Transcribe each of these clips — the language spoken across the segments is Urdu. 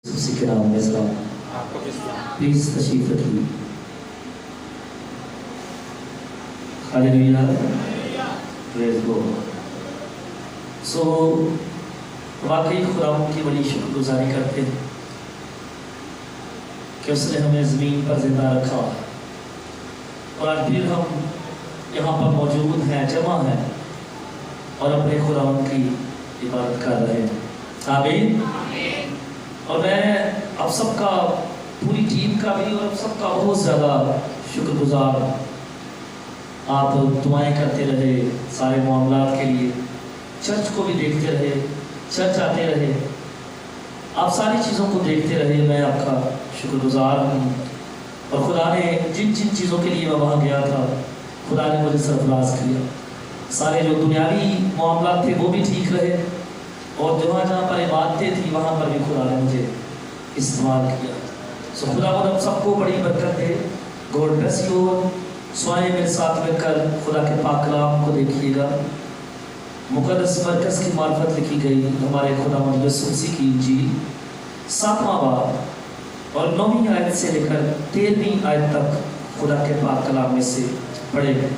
اسی کے نام میں سلام. پلیز تشریف رکھیے. ہاللیلویا. پریز گاڈ. سو واقعی خداوند کی بڑی شکر گزاری کرتے ہیں کہ اس نے ہمیں زمین پر زندہ رکھا اور آج پھر ہم یہاں پر موجود ہیں، جمع ہیں اور اپنے خداوند کی عبادت کر رہے ہیں. آمین. اور میں آپ سب کا، پوری ٹیم کا بھی اور آپ سب کا بہت زیادہ شکر گزار. آپ دعائیں کرتے رہے سارے معاملات کے لیے، چرچ کو بھی دیکھتے رہے، چرچ آتے رہے، آپ ساری چیزوں کو دیکھتے رہے. میں آپ کا شکر گزار ہوں. اور خدا نے جن جن چیزوں کے لیے میں وہاں گیا تھا، خدا نے مجھے سرفراز کیا. سارے جو دنیاوی معاملات تھے وہ بھی ٹھیک رہے، اور جہاں جہاں پر عبادتیں تھیں وہاں پر بھی خدا نے مجھے استعمال کیا. سو خدا ہم سب کو بڑی برکت دے. God bless you. سوائے میرے ساتھ مل کر خدا کے پاک کلام کو دیکھیے گا. مقدس مرکز کی معرفت لکھی گئی ہمارے خداوند یسوع مسیح کی انجیل 7واں باب اور 9ویں آیت سے لے کر 13ویں آیت تک خدا کے پاک کلام میں سے پڑھے گئے.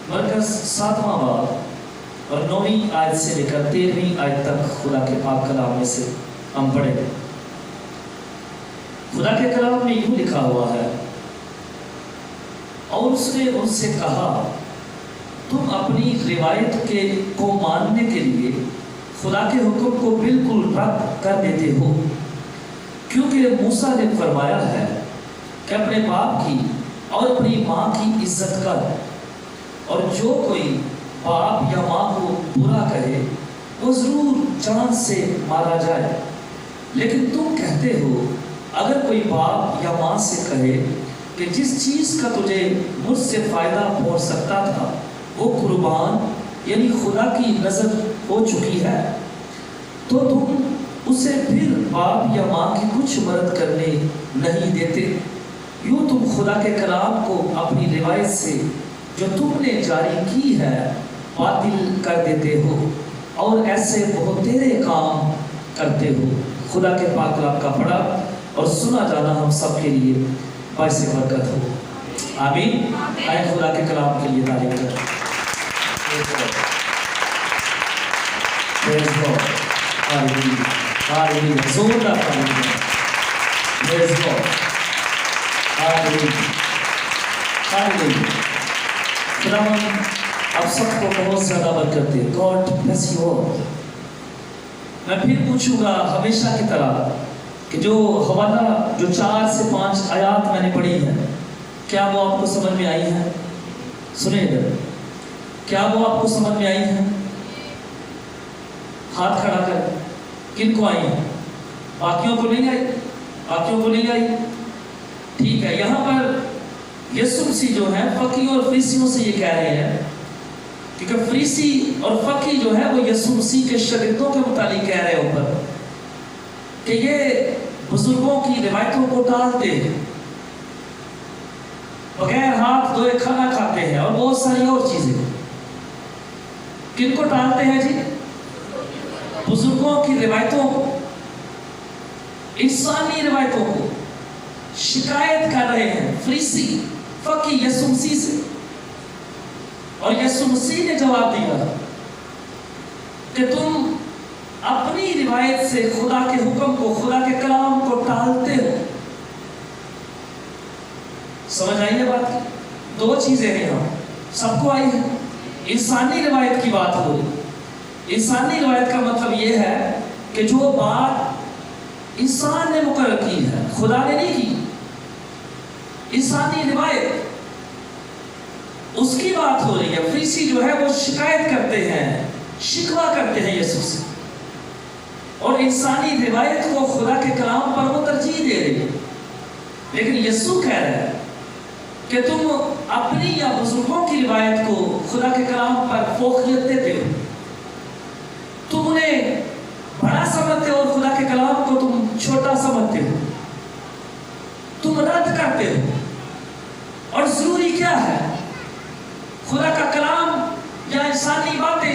مرکز 7واں باب اور 9ویں آیت سے لے کر 13ویں آیت تک خدا کے پاک کلام میں سے ہم پڑھیں. خدا کے کلام میں یوں لکھا ہوا ہے، اور اس نے ان سے کہا، تم اپنی روایت کو ماننے کے لیے خدا کے حکم کو بالکل رد کر دیتے ہو، کیونکہ موسیٰ نے فرمایا ہے کہ اپنے باپ کی اور اپنی ماں کی عزت کر، اور جو کوئی باپ یا ماں کو برا کہے وہ ضرور جان سے مارا جائے. لیکن تم کہتے ہو، اگر کوئی باپ یا ماں سے کہے کہ جس چیز کا تجھے مجھ سے فائدہ پہنچ سکتا تھا وہ قربان یعنی خدا کی نظر ہو چکی ہے، تو تم اسے پھر باپ یا ماں کی کچھ مدد کرنے نہیں دیتے. یوں تم خدا کے کلام کو اپنی روایت سے جو تم نے جاری کی ہے باطل کر دیتے ہو، اور ایسے بہتیرے کام کرتے ہو. خدا کے پاک کلام کا پڑھا اور سنا جانا ہم سب کے لیے باعث برکت ہو. آمین. آئے خدا کے کلام کے لیے تعریف کریں. Praise God. ہاللیلویا. ہاللیلویا. زوردار تعریف کریں. Praise God. ہاللیلویا. ہاللیلویا. خداوند آپ سب کو بہت زیادہ برکت دے. God bless you all. میں پھر پوچھوں گا ہمیشہ کی طرح کہ جو حوالہ جو 4 سے 5 آیات میں نے پڑھی ہیں، کیا وہ آپ کو سمجھ میں آئی ہیں؟ سنیں ادھر، کیا وہ آپ کو سمجھ میں آئی ہیں؟ ہاتھ کھڑا کر. کن کو آئی ہیں؟ باقیوں کو نہیں آئی؟ باقیوں کو نہیں آئی؟ ٹھیک ہے. یہاں پر یسوع مسیح جو ہے فقیوں اور فریسیوں سے یہ کہہ رہے ہیں، کیونکہ فریسی اور فقی جو ہے وہ یسوع مسیح کے شاگردوں کے متعلق کہہ رہے ہیں اوپر کہ یہ بزرگوں کی روایتوں کو ٹالتے ہیں، بغیر ہاتھ دھوئے کھانا کھاتے ہیں اور بہت ساری اور چیزیں. کن کو ٹالتے ہیں جی؟ بزرگوں کی روایتوں کو، انسانی روایتوں کو شکایت کر رہے ہیں فریسی فقی یسوع مسیح سے. اور یسوع مسیح نے جواب دیا کہ تم اپنی روایت سے خدا کے حکم کو، خدا کے کلام کو ٹالتے ہو. سمجھ آئی ہے بات؟ 2 چیزیں ہیں یہاں سب کو آئی ہے. انسانی روایت کی بات ہو رہی. انسانی روایت کا مطلب یہ ہے کہ جو بات انسان نے مقرر کی ہے، خدا نے نہیں کی. انسانی روایت اس کی بات ہو رہی ہے. فریسی جو ہے وہ شکایت کرتے ہیں، شکوہ کرتے ہیں یسوع سے، اور انسانی روایت کو خدا کے کلام پر وہ ترجیح دے رہے ہیں. لیکن یسوع کہہ رہا ہے کہ تم اپنی یا بزرگوں کی روایت کو خدا کے کلام پر فوقیت دیتے ہو. تم انہیں بڑا سمجھتے ہو اور خدا کے کلام کو تم چھوٹا سمجھتے ہو. تم رد کرتے ہو. اور ضروری کیا ہے؟ خدا کا کلام یا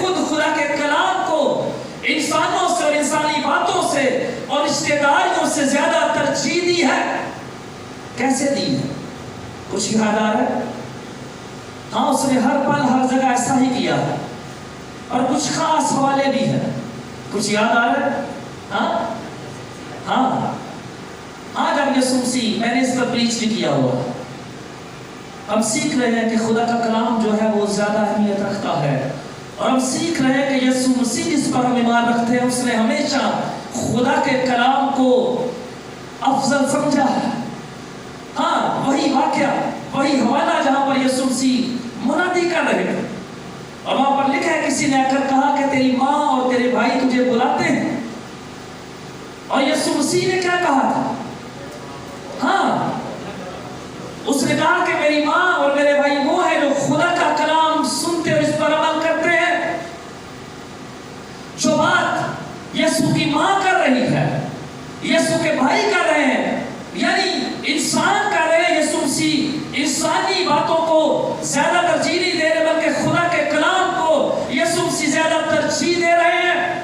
خود خدا کے کلام کو انسانوں سے اور انسانی باتوں سے اور رشتہ داریوں سے زیادہ ترجیح دی ہے. کیسے دی ہے؟ کچھ یاد آ رہا ہے؟ ہاں اس نے ہر پل ہر جگہ ایسا ہی کیا ہے. اور کچھ خاص حوالے بھی ہیں. کچھ یاد آ رہا ہے؟ ہاں جب یسوع مسیح، میں نے اس پر پریچ بھی کیا ہوا، ہم سیکھ رہے ہیں کہ خدا کا کلام جو ہے وہ زیادہ اہمیت رکھتا ہے. اور ہم سیکھ رہے ہیں کہ یسوع مسیح جس پر ہم ایمان رکھتے ہیں اس نے ہمیشہ خدا کے کلام کو افضل سمجھا ہے. ہاں وہی واقعہ، وہی حوالہ جہاں پر یسوع مسیح منادی کر رہے ہیں اور وہاں پر لکھا ہے کسی نے آ کر کہا کہ تیری ماں اور تیرے بھائی تجھے بلاتے ہیں. اور یسوع مسیح نے کیا کہا تھا؟ ہاں اس نے کہا کہ میری ماں اور میرے بھائی وہ ہیں جو خدا کا کلام سنتے اور اس پر عمل کرتے ہیں. جو بات یسوع کی ماں کر رہی ہے، یسوع کے بھائی کر رہے ہیں، یعنی انسان کر رہے ہیں، یسوع مسیح انسانی باتوں کو زیادہ ترجیح نہیں دے رہے بلکہ خدا کے کلام کو یسوع مسیح زیادہ ترجیح دے رہے ہیں.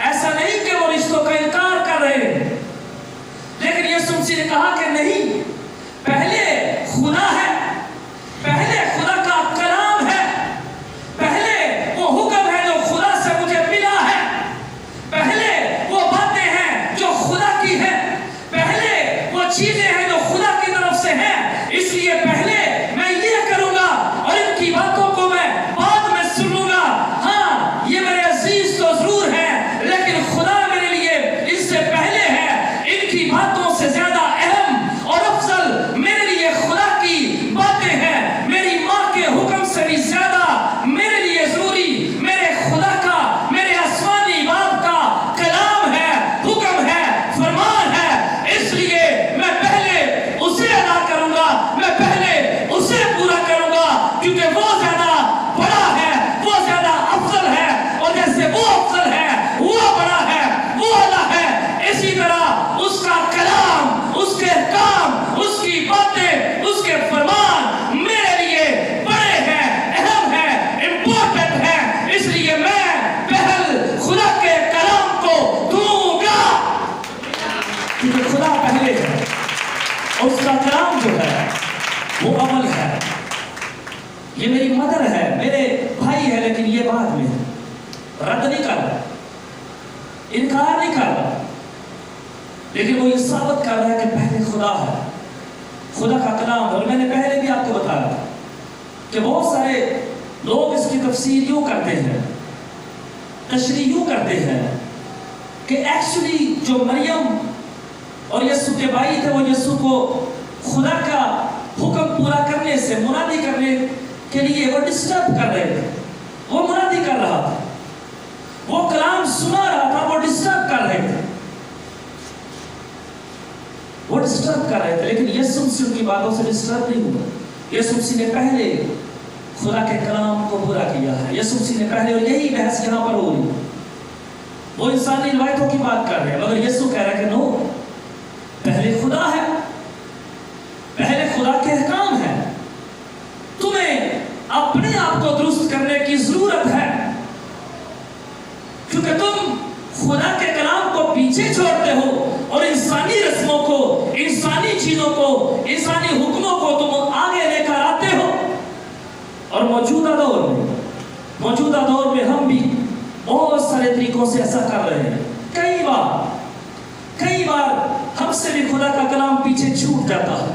ایسا نہیں کہ وہ رشتوں کا انکار کر رہے ہیں، لیکن یسوع مسیح نے کہا کہ نہیں، پہلے خدا ہے، پہلے خدا کا کلام ہے، پہلے وہ حکم ہے جو خدا سے مجھے ملا ہے، پہلے وہ باتیں ہیں جو خدا کی ہیں، پہلے وہ چیزیں ہیں جو خدا کی طرف سے ہیں. اس لیے پہلے میں یہ کروں گا اور ان کی باتوں کو میں بعد میں سنوں گا. ہاں یہ میرے عزیز تو ضرور ہے، لیکن خدا میرے لیے اس سے پہلے ہے. ان کی باتوں سے زیادہ اہم اور افضل میرے لیے خدا کی باتیں ہیں. میری ماں کے حکم سے بھی زیادہ میرے لیے ضروری میرے خدا کا، میرے آسمانی باپ کا کلام ہے، حکم ہے، فرمان ہے. اس لیے میں پہلے اسے ادا کروں گا، میں پہلے اسے پورا کروں گا، کیونکہ وہ زیادہ بڑا ہے، وہ زیادہ افضل ہے. اور جیسے وہ افضل ہے، وہ بڑا ہے، وہ اعلیٰ ہے، اسی طرح اس کا کلام، اس کے کام، اس کی باتیں، اس کے فرمان میرے لیے بڑے ہیں، اہم ہیں، امپورٹنٹ ہیں. اس لیے میں پہل خدا کے کلام کو دوں گا، کیونکہ خدا پہلے ہے اور اس کا کلام جو ہے وہ عمل ہے. یہ میری مدر ہے، میرے بھائی ہے، لیکن یہ بعد میں ہے. رد نہیں کر رہا، انکار نہیں کر رہا، لیکن وہ یہ ثابت کر رہا ہے کہ پہلے خدا ہے، خدا کا کلام. اور میں نے پہلے بھی آپ کو بتایا تھا کہ بہت سارے لوگ اس کی تفسیر یوں کرتے ہیں، تشریح یوں کرتے ہیں کہ ایکچولی جو مریم اور یسوع کے بھائی تھے وہ یسوع کو خدا کا حکم پورا کرنے سے منادی کرنے کے لیے وہ ڈسٹرب کر رہے تھے. وہ منادی کر رہا تھا، وہ کلام سنا رہا تھا، وہ ڈسٹرب کر رہے تھے، وہ ڈسٹرب کر رہے تھے. لیکن یسوع مسیح ان کی باتوں سے ڈسٹرب نہیں ہوا. یسوع مسیح نے پہلے خدا کے کلام کو پورا کیا ہے. یسوع مسیح نے پہلے، اور یہی بحث یہاں پر ہو رہی ہے. وہ انسانی روایتوں کی بات کر رہے ہیں، مگر یسوع کہہ رہا ہے کہ نو، پہلے خدا ہے، پہلے خدا کے احکام ہے. تمہیں اپنے آپ کو درست کرنے کی ضرورت ہے، کیونکہ تم خدا کے کلام کو پیچھے چھوڑتے ہو اور انسانی رسموں کو، انسانی چیزوں کو، انسانی حکموں کو تم آگے لے کر آتے ہو. اور موجودہ دور میں ہم بھی بہت سارے طریقوں سے ایسا کر رہے ہیں. کئی بار ہم سے بھی خدا کا کلام پیچھے چھوٹ جاتا ہے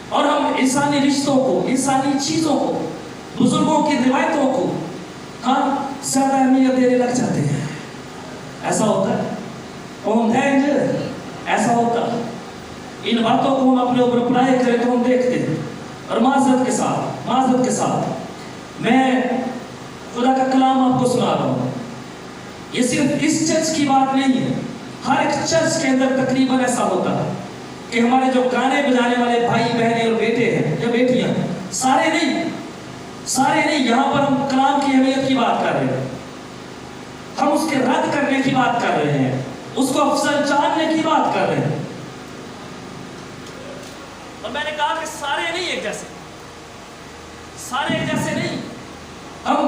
اور ہم انسانی رشتوں کو، انسانی چیزوں کو، بزرگوں کی روایتوں کو زیادہ اہمیت دینے لگ جاتے ہیں. ایسا ہوتا ہے، ایسا ہوتا ہے. ان باتوں کو ہم اپنے اوپر اپلائی کریں تو ہم دیکھتے ہیں. اور معذرت کے ساتھ میں خدا کا کلام آپ کو سنا رہا ہوں. یہ صرف اس چرچ کی بات نہیں ہے، ہر ایک چرچ کے اندر تقریباً ایسا ہوتا ہے کہ ہمارے جو گانے بجانے والے بھائی بہنیں اور بیٹے ہیں یا بیٹیاں، سارے نہیں، یہاں پر ہم کلام کی اہمیت کی بات کر رہے ہیں، ہم اس کے رد کرنے کی بات کر رہے ہیں، اس کو افضل جاننے کی بات کر رہے ہیں. اور میں نے کہا کہ سارے نہیں ایک جیسے، سارے ایک جیسے نہیں. ہم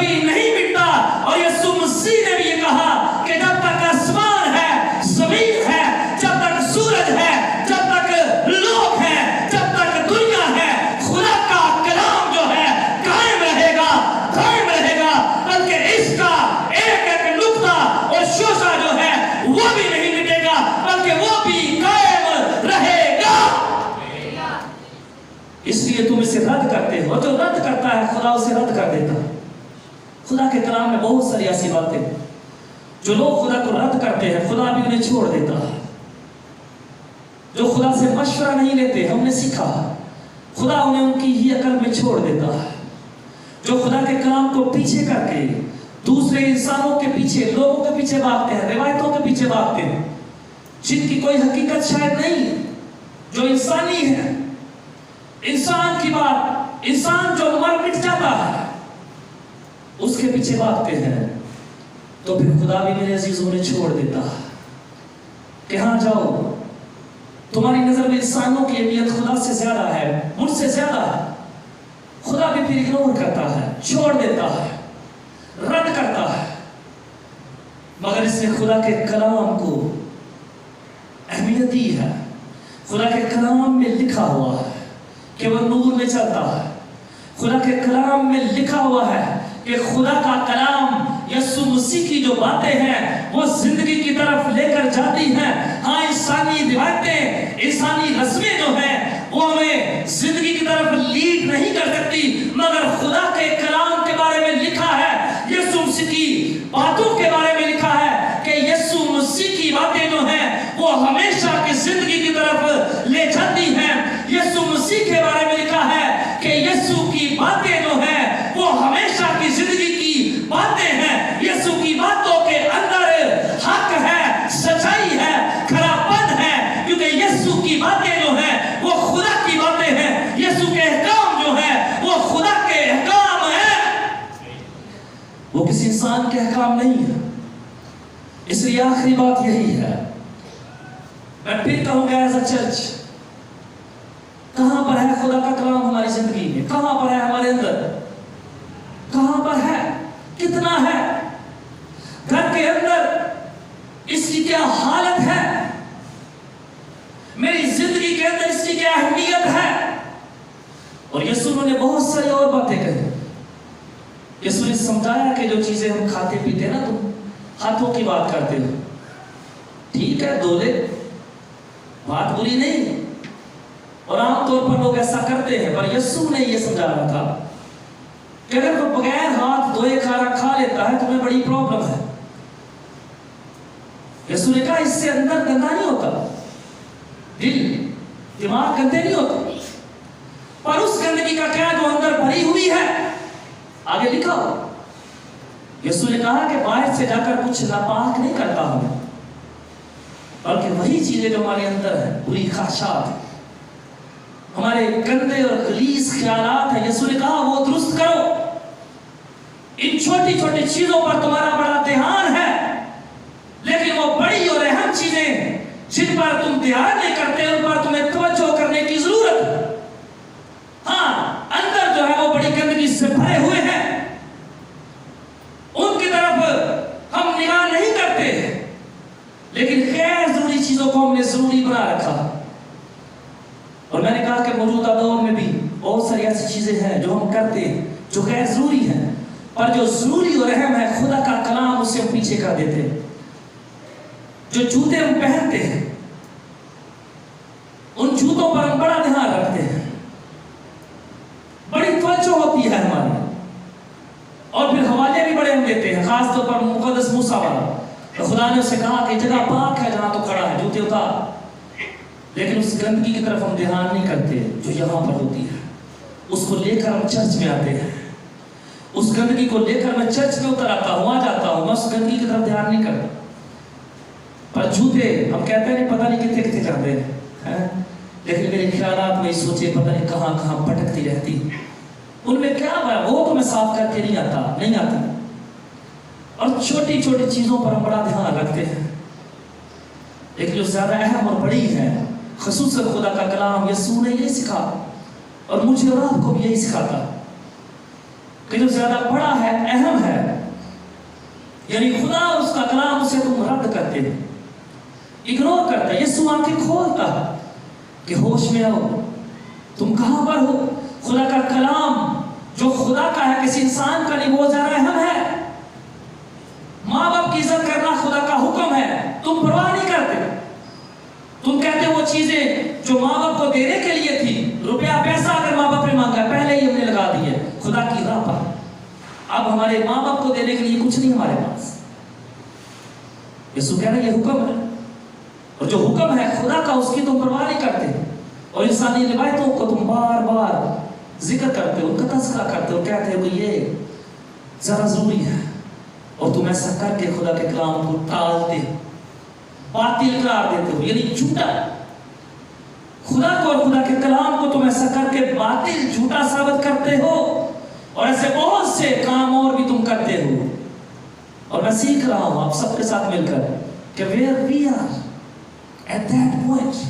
کبھی نہیں مٹتا. اور یسوع مسیح نے بھی یہ کہا کہ جب تک آسمان ہے، زمین ہے، جب تک سورج ہے، جب تک لوگ ہیں، جب تک دنیا ہے، خدا کا کلام جو ہے قائم رہے گا، قائم رہے گا. بلکہ اس کا ایک ایک نقطہ اور شوشہ جو ہے وہ بھی نہیں مٹے گا، بلکہ وہ بھی قائم رہے گا. اس لیے تم اسے رد کرتے ہو. جو رد کرتا ہے خدا اسے رد کر دیتا. خدا کے کلام میں بہت ساری ایسی باتیں جو لوگ خدا کو رد کرتے ہیں خدا بھی انہیں چھوڑ دیتا ہے. جو خدا سے مشورہ نہیں لیتے، ہم نے سیکھا، خدا انہیں ان کی ہی عقل میں چھوڑ دیتا ہے. جو خدا کے کلام کو پیچھے کر کے دوسرے انسانوں کے پیچھے، لوگوں کے پیچھے بھاگتے ہیں، روایتوں کے پیچھے بھاگتے ہیں جن کی کوئی حقیقت شاید نہیں، جو انسانی ہے، انسان کی بات، انسان جو مر مٹ جاتا ہے اس کے پیچھے بھاگتے ہیں، تو پھر خدا بھی میرے عزیزوں نے چھوڑ دیتا کہ ہاں جاؤ، تمہاری نظر میں انسانوں کی اہمیت خدا سے زیادہ ہے، مجھ سے زیادہ ہے. خدا بھی پھر اگنور کرتا ہے، چھوڑ دیتا ہے، رد کرتا ہے. مگر اس نے خدا کے کلام کو اہمیت دی ہے. خدا کے کلام میں لکھا ہوا ہے کہ وہ نور میں چلتا ہے. خدا کے کلام میں لکھا ہوا ہے کہ خدا کا کلام یسوع مسیح کی جو باتیں ہیں وہ زندگی کی طرف لے کر جاتی ہیں. ہاں، انسانی روایتیں، انسانی رسمیں جو ہیں وہ ہمیں زندگی کی طرف لیڈ نہیں کر سکتی، مگر خدا کے کلام کے بارے میں لکھا ہے، یسوع مسیح کی باتوں کے بارے میں لکھا ہے کہ یسوع مسیح کی باتیں جو ہیں وہ ہمیشہ کی زندگی کی طرف لے جاتی ہیں. یسوع مسیح کے بارے میں لکھا ہے کہ یسوع کی باتیں جو ہیں وہ ہمیشہ کی زندگی کی باتیں ہیں. یسوع کی باتوں کے اندر حق ہے، سچائی ہے، کھراپن ہے، کیونکہ یسوع کی باتیں جو ہیں وہ خدا کی باتیں ہیں. یسوع کے احکام جو ہیں وہ خدا کے احکام ہیں، وہ کسی انسان کے احکام نہیں ہے. اس لیے آخری بات یہی ہے، میں پھر کہوں گا ایز اے چرچ، کہاں پر ہے خدا کا کلام ہماری زندگی میں؟ کہاں پر ہے ہمارے اندر؟ کہاں پر ہے؟ کتنا ہے؟ گھر کے اندر اس کی کیا حالت ہے؟ میری زندگی کے اندر اس کی کیا اہمیت ہے؟ اور یسوع نے بہت ساری اور باتیں کہی. یسوع نے سمجھایا کہ جو چیزیں ہم کھاتے پیتے ہیں نا، تم ہاتھوں کی بات کرتے ہو، ٹھیک ہے، دھو لے، بات بری نہیں، اور عام طور پر لوگ ایسا کرتے ہیں. پر یسوع نے یہ سمجھا رہا تھا کہ اگر کوئی بغیر ہاتھ دھوئے کھانا کھا لیتا ہے تمہیں بڑی پرابلم ہے. یسوع نے کہا اس سے اندر گندا نہیں ہوتا، دل دماغ گندے نہیں ہوتے، پر اس گندگی کا کیا جو اندر بھری ہوئی ہے. آگے لکھا ہو، یسوع نے کہا کہ باہر سے جا کر کچھ ناپاک نہیں کرتا ہوں، بلکہ وہی چیزیں جو ہمارے اندر ہیں، بری خواہشات، ہمارے گندے اور غلیظ خیالات ہیں، یسوع نے کہا وہ درست کرو. ان چھوٹی چھوٹی چیزوں پر تمہارا بڑا دھیان ہے، لیکن وہ بڑی اور اہم چیزیں جن پر تم دھیان نہیں کرتے ان پر تمہیں توجہ کرنے کی ضرورت ہے. ہاں، اندر جو ہے وہ بڑی گندگی سے بھرے ہوئے ہیں، ان کی طرف ہم نگاہ نہیں کرتے، لیکن غیر ضروری چیزوں کو ہم نے ضروری بنا رکھا. اور میں نے کہا کہ موجودہ دور میں بھی بہت ساری ایسی چیزیں ہیں جو ہم کرتے ہیں جو غیر ضروری ہیں، پر جو ضروری اور اہم ہے خدا کا کلام اسے ہم پیچھے کر دیتے ہیں. جو جوتے ہم پہنتے ہیں ان جوتوں پر ہم بڑا دھیان رکھتے ہیں، بڑی توجہ ہوتی ہے ہماری، اور پھر حوالے بھی بڑے ہم دیتے ہیں، خاص طور پر مقدس موسیٰ والا. تو خدا نے اسے کہا کہ جگہ پاک ہے جہاں تو کھڑا ہے، جوتے اتار. لیکن اس گندگی کی طرف ہم دھیان نہیں کرتے جو یہاں پر ہوتی ہے. اس کو لے کر ہم چرچ میں آتے ہیں، اس گندگی کو لے کر میں چرچ میں اتر آتا ہوں، آ جاتا ہوں، میں اس گندگی کی طرف دھیان نہیں کرتا. پر جوتے ہم کہتے ہیں پتہ نہیں کتنے کتنے جاتے ہیں، لیکن میرے خیالات میں سوچے پتہ نہیں کہاں کہاں پھٹکتی رہتی، ان میں کیا ہے وہ تو میں صاف کر کے نہیں آتا. اور چھوٹی چھوٹی چیزوں پر ہم بڑا دھیان رکھتے ہیں، لیکن جو زیادہ اہم اور بڑی ہے، خصوصاً خدا کا کلام یسوع نے یہ سکھا، اور مجھے اور آپ کو بھی یہی سکھاتا کہ جو زیادہ بڑا ہے، اہم یعنی خدا اور اس کا کلام اسے تم رد کرتے ہیں، اگنور کرتا ہے۔ یسوع آنکھیں کھولتا ہے کہ ہوش میں آؤ، تم کہاں پر ہو؟ خدا کا کلام جو خدا کا ہے کسی انسان کا نہیں، وہ زیادہ اہم ہے۔ ماں باپ کی عزت کرنا خدا کا حکم ہے، تم پرواہ نہیں کرتے۔ تم کہتے وہ چیزیں جو ماں باپ کو دینے کے لیے تھی، روپیہ پیسہ اگر ماں باپ نے مانگا پہلے ہی ہم نے لگا دی ہے خدا کی راہ پر، اب ہمارے ماں باپ کو دینے کے لیے کچھ نہیں ہمارے پاس۔ یسوع کہہ رہا ہے یہ حکم ہے، اور جو حکم ہے خدا کا اس کی تم پرواہ نہیں کرتے، اور انسانی روایتوں کو تم بار بار ذکر کرتے ہو، ان کا تذکرہ کرتے ہو، کہتے ہو کہ یہ ذرا ضروری ہے، اور تم ایسا کر کے خدا کے کلام کو ٹالتے ہو، باطل قرار دیتے ہو، یعنی جھوٹا خدا کو اور خدا کے کلام کو تم ایسا کر کے باطل جھوٹا ثابت کرتے ہو، اور ایسے بہت سے کام اور بھی تم کرتے ہو۔ اور میں سیکھ رہا ہوں آپ سب کے ساتھ مل کر کہ where we are at that point،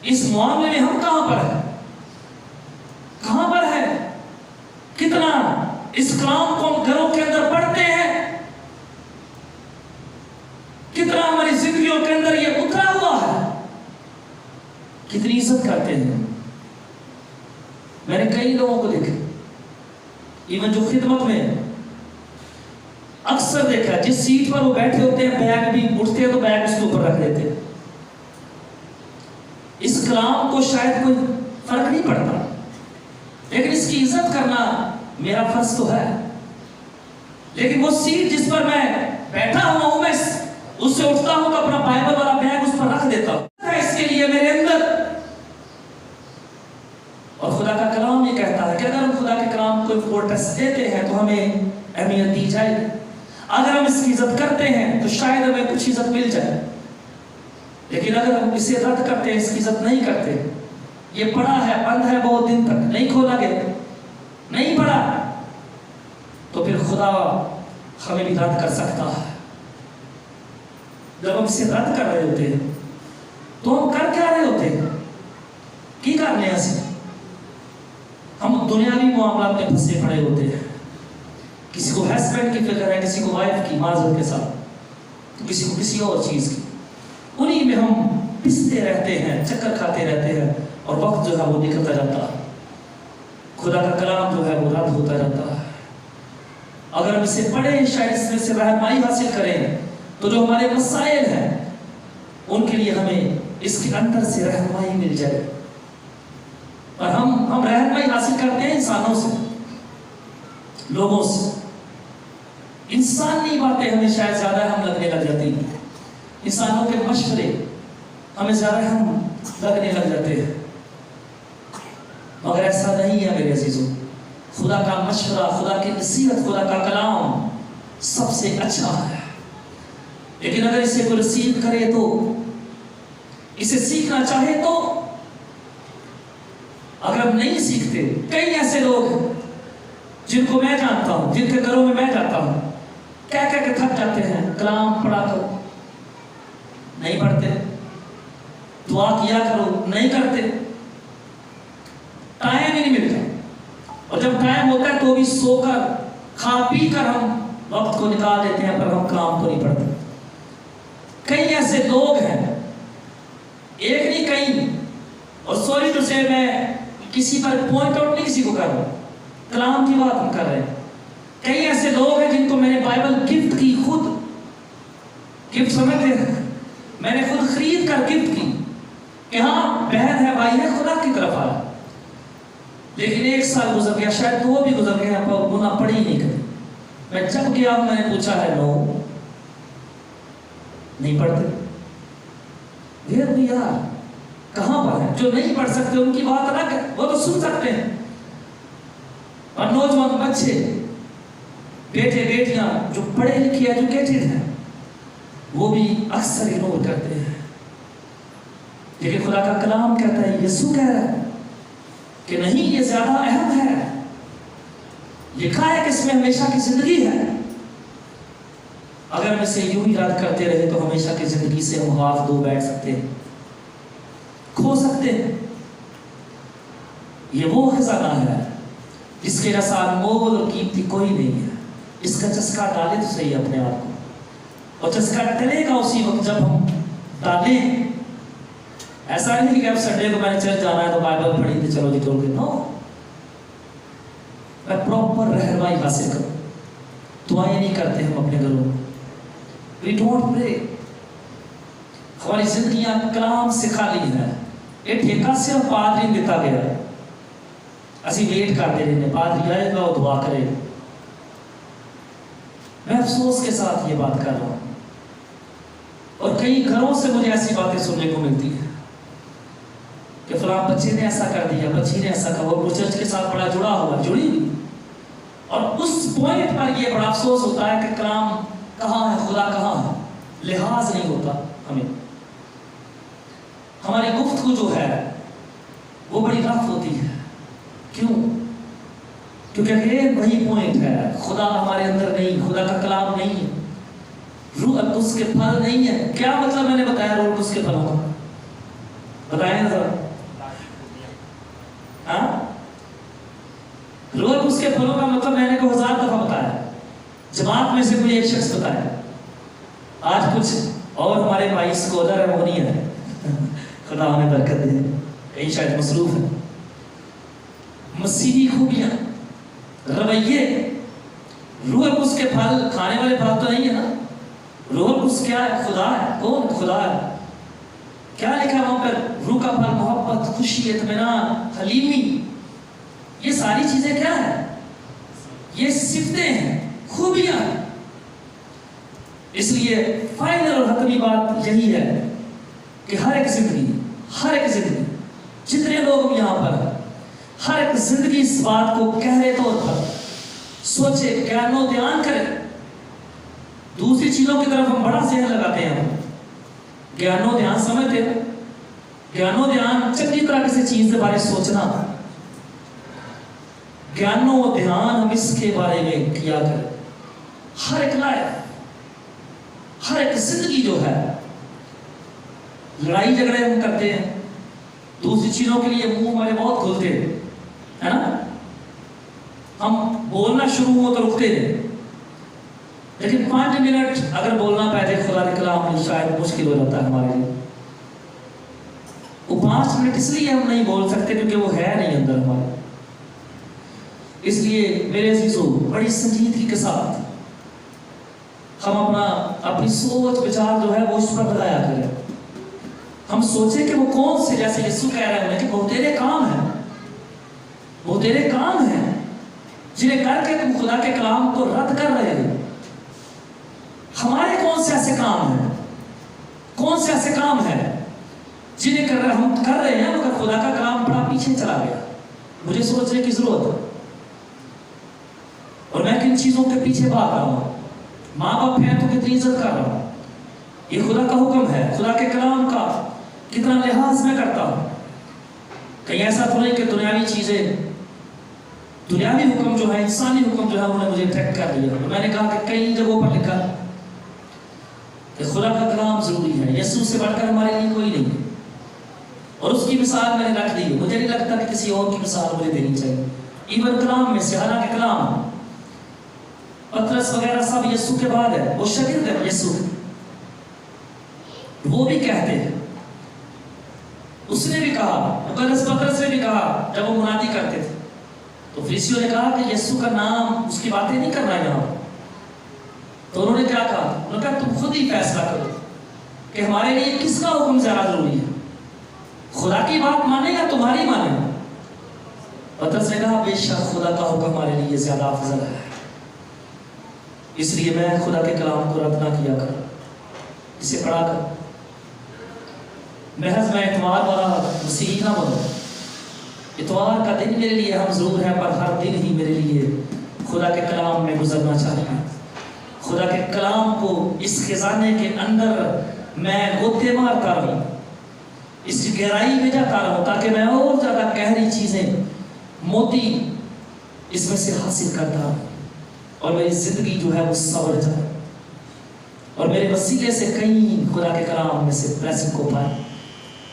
اس معاملے میں ہم کہاں پر ہیں، کہاں پر ہے، کتنا اس کلام کو ہم گھروں کے اندر پڑھتے ہیں، کتنا ہماری زندگیوں کے اندر یہ اترا ہوا ہے، کتنی عزت کرتے ہیں۔ میں نے کئی لوگوں کو دیکھا، ایون جو خدمت میں اکثر دیکھا، جس سیٹ پر وہ بیٹھے ہوتے ہیں بیگ بھی اٹھتے ہیں تو بیگ اس کے اوپر رکھ دیتے ہیں۔ اس کلام کو شاید کوئی فرق نہیں پڑتا، لیکن اس کی عزت کرنا میرا فرض تو ہے۔ لیکن وہ سیٹ جس پر میں بیٹھا ہوا ہوں، میں اس سے اٹھتا ہوں تو اپنا بائبل والا بیگ اس پر رکھ دیتا ہوں، اس کے لیے میرے اندر۔ اور خدا کا کلام یہ کہتا ہے کہ اگر ہم خدا کے کلام کو امپورٹنس دیتے ہیں تو ہمیں اہمیت دی جائے گی، اگر ہم اس کی عزت کرتے ہیں تو شاید ہمیں کچھ عزت مل جائے، لیکن اگر ہم اسے رد کرتے ہیں، اس کی عزت نہیں کرتے، یہ پڑا ہے، بند ہے بہت دن تک، نہیں کھولا گیا، نہیں پڑا، تو پھر خدا ہمیں بھی رد کر سکتا ہے۔ جب ہم اسے رد کر رہے ہوتے ہیں تو ہم کر کیا رہے ہوتے ہیں، کی کرنے ہیں، ہم دنیاوی معاملات میں پھنسے پڑے ہوتے ہیں۔ کسی کو ہسبینڈ کی فکر ہے، کسی کو وائف کی معذرت کے ساتھ، تو کسی کو کسی اور چیز کی، انہی میں ہم پستے رہتے ہیں، چکر کھاتے رہتے ہیں، اور وقت جو ہے وہ نکلتا جاتا ہے، خدا کا کلام جو ہے وہ رد ہوتا جاتا ہے۔ اگر ہم اسے پڑھیں، شاید اس میں سے رہنمائی حاصل کریں، تو جو ہمارے مسائل ہیں ان کے لیے ہمیں اس کے اندر سے رہنمائی مل جائے۔ اور ہم رہنمائی حاصل کرتے ہیں انسانوں سے، لوگوں سے، انسانی باتیں ہمیں شاید زیادہ اہم لگنے لگ جاتی ہیں، انسانوں کے مشورے ہمیں زیادہ اہم لگنے لگ جاتے ہیں، مگر ایسا نہیں ہے میرے عزیزوں۔ خدا کا مشورہ، خدا کی نصیحت، خدا کا کلام سب سے اچھا ہے، لیکن اگر اسے کوئی ریسیو کرے تو، اسے سیکھنا چاہے تو، اگر ہم نہیں سیکھتے، کئی ایسے لوگ ہیں جن کو میں جانتا ہوں، جن کے گھروں میں میں جاتا ہوں، کہہ کہہ کے تھک جاتے ہیں، کلام پڑھا کرو، نہیں پڑھتے، دعا کیا کرو، نہیں کرتے، ٹائم ہی نہیں ملتا، اور جب ٹائم ہوتا ہے تو بھی سو کر کھا پی کر ہم وقت کو نکال دیتے ہیں، پر ہم کلام کو نہیں پڑھتے۔ کئی ایسے لوگ ہیں، ایک نہیں کئی، اور سوری ٹو سے میں کسی پر پوائنٹ آؤٹ نہیں کسی کو کر رہا، کلام کی بات ہم کر رہے ہیں۔ کئی ایسے لوگ ہیں جن کو میں نے بائبل گفٹ کی، خود گفٹ سمجھتے ہیں، میں نے خود خرید کر گفٹ کی کہ ہاں بہن ہے، بھائی ہے، خدا کی طرف آ، لیکن 1 سال گزر گیا، شاید 2 بھی گزر گئے، پر گناہ پڑھی نہیں کبھی۔ میں جب گیا ہوں میں نے پوچھا ہے، نو، نہیں پڑھتے۔ Where we are، کہاں پر ہیں؟ جو نہیں پڑھ سکتے ان کی بات الگ ہے، وہ تو سن سکتے ہیں، اور نوجوان بچے، بیٹے بیٹیاں جو پڑھے لکھے ایجوکیٹڈ ہیں، وہ بھی اکثر اگنور کرتے ہیں۔ لیکن خدا کا کلام کہتا ہے، یسوع کہہ رہا ہے کہ نہیں، یہ زیادہ اہم ہے، لکھا ہے کہ اس میں ہمیشہ کی زندگی ہے۔ اگر ہم اسے یوں ہی رد کرتے رہے تو ہمیشہ کی زندگی سے ہم ہاتھ دھو بیٹھ سکتے ہیں، کھو سکتے ہیں۔ یہ وہ خزانہ ہے جس کے جیسا انمول اور قیمتی کوئی نہیں ہے۔ اس کا چسکا ڈالے تو صحیح اپنے آپ کو, اور چسکا ڈلے گا اسی وقت جب ہم ڈالیں. ایسا نہیں کہ اب سنڈے کو میں نے چرچ جانا ہے تو بائبل پڑھی تھی چلو جی ٹول کے, نو, میں پراپر رہنمائی حاصل کروں. دعائیں نہیں کرتے ہم اپنے گھروں میں, وی ڈونٹ پرے. ہماری زندگیاں کلام سے خالی ہیں. یہ ٹھیکہ صرف پادری دیتا گیا ہے. اسی ویٹ کرتے رہنے پادری آئے گا اور دعا کرے. میں افسوس کے ساتھ یہ بات کر رہا ہوں, اور کئی گھروں سے مجھے ایسی باتیں سننے کو ملتی ہیں کہ فلاں بچے نے ایسا کر دیا, بچی نے ایسا کہا, وہ چرچ کے ساتھ بڑا جڑا ہوا, جڑی ہوئی, اور اس پوائنٹ پر یہ بڑا افسوس ہوتا ہے کہ کلام کہاں ہے, خدا کہاں ہے, لحاظ نہیں ہوتا ہمیں. ہماری گفتگو جو ہے وہ بڑی رف ہوتی ہے. کیوں؟ کیونکہ یہ وہی پوائنٹ ہے, خدا ہمارے اندر نہیں, خدا کا کلام نہیں ہے, روح القدس کے پھل نہیں ہے. کیا مطلب میں نے بتایا روح القدس کے پھلوں کا؟ بتائیں نا ذرا. ہاں, روح القدس کے پھلوں کا مطلب میں نے کو 1000 دفعہ بتایا. جماعت میں سے کوئی ایک شخص بتایا. آج کچھ اور ہمارے بھائی اسکالر ہے, وہ نہیں ہے, خدا انہیں برکت دے, کہیں شاید مصروف ہے. مسیحی خوبیاں, رویے, روح القدس کے پھل کھانے والے پھل تو نہیں ہے نا. روح القدس کیا ہے؟ خدا ہے. کون؟ خدا ہے. کیا لکھا وہاں پر؟ روح کا پھل محبت, خوشی, اطمینان, حلیمی. یہ ساری چیزیں کیا ہیں؟ یہ صفتیں ہیں, خوبیاں ہیں. اس لیے فائنل اور حتمی بات یہی ہے کہ ہر ایک زندگی جتنے لوگ یہاں پر ہیں, ہر ایک زندگی اس بات کو گہرے طور پر سوچے, گیان و دھیان کرے. دوسری چیزوں کی طرف ہم بڑا ذہن لگاتے ہیں. گیان و دھیان سمجھتے ہیں؟ گیان و دھیان چنگی طرح کسی چیز کے بارے سوچنا. گیان و دھیان ہم اس کے بارے میں کیا کریں. ہر ایک لائف, ہر ایک زندگی جو ہے, لڑائی جھگڑے ہم کرتے ہیں, دوسری چیزوں کے لیے منہ ہمارے بہت کھلتے ہیں, ہے نا. ہم بولنا شروع ہو تو رکتے ہیں, لیکن 5 منٹ اگر بولنا پہ جائے خدا کے کلام میں شاید مشکل ہو جاتا ہے ہمارے لیے. وہ 5 منٹ اس لیے ہم نہیں بول سکتے کیونکہ وہ ہے نہیں اندر ہمارے. اس لیے میرے عزیزو, بڑی سنجیدگی کے ساتھ ہم اپنی سوچ بچار جو ہے وہ اس پر بتایا کریں. ہم سوچیں کہ وہ کون سے, جیسے یسوع کہہ رہے ہیں کہ وہ تیرے کام ہیں, وہ تیرے کام ہیں جنہیں کر کے تم خدا کے کلام کو رد کر رہے ہو. ہمارے کون سے ایسے کام ہیں, کون سے ایسے کام ہیں جنہیں ہم کر رہے ہیں مگر خدا کا کلام بڑا پیچھے چلا گیا. مجھے سوچنے کی ضرورت ہے, اور میں کن چیزوں کے پیچھے بھاگ رہا ہوں. ماں باپ ہیں تو کتنی عزت کر رہا ہوں, یہ خدا کا حکم ہے, خدا کے کلام کا کتنا لحاظ میں کرتا ہوں. کہیں ایسا تو نہیں کہ دنیاوی چیزیں, دنیاوی حکم جو ہے, انسانی حکم جو ہے, انہوں نے مجھے ٹریک کر دیا. میں نے کہا کہ کئی جگہوں پر لکھا کہ خدا کا کلام ضروری ہے, یسوع سے بڑھ کر ہمارے لیے کوئی نہیں, اور اس کی مثال میں نے رکھ دی. مجھے نہیں لگتا کہ کسی اور کی مثال مجھے دینی چاہیے. ایون کلام میں سے, حالانکہ کلام پترس وغیرہ سب یسوع کے بعد ہے, وہ شاگرد ہے یسوع, وہ بھی کہتے ہیں. اس نے بھی کہا, مقدس پترس نے بھی کہا جب وہ منادی کرتے تھے, تو فریسیوں نے کہا کہ یسوع کا نام, اس کی باتیں نہیں کرنا یہاں. تو انہوں نے کیا کہا؟ انہوں نے کہا تم خود ہی فیصلہ کرو کہ ہمارے لیے کس کا حکم زیادہ ضروری ہے, خدا کی بات مانے یا تمہاری مانے. پترس نے کہا بے شک خدا کا حکم ہمارے لیے زیادہ افضل ہے. اس لیے میں خدا کے کلام کو رد نہ کیا کر, اسے پڑھا کر. محض میں اتوار والا مسیحی نہ بنوں. اتوار کا دن میرے لیے ہم ضرور ہے, پر ہر دن ہی میرے لیے خدا کے کلام میں گزرنا چاہیے. خدا کے کلام کو اس خزانے کے اندر میں غوطے مارتا رہوں, اس کی گہرائی میں جاتا رہوں, تاکہ میں اور زیادہ گہری چیزیں, موتی اس میں سے حاصل کرتا ہوں, اور میری زندگی جو ہے وہ سنور جائے, اور میرے وسیلے سے کئی خدا کے کلام میں سے بلیسنگ کو پائے,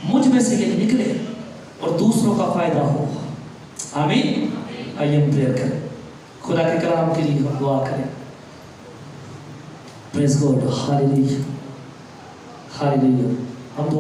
مجھ میں سے یہ نکلے اور دوسروں کا فائدہ ہو. آمین. آئیے ہم پریئر کریں, خدا کے کلام کے لیے ہم دعا کریں. Praise God. Hallelujah. Hallelujah. ہم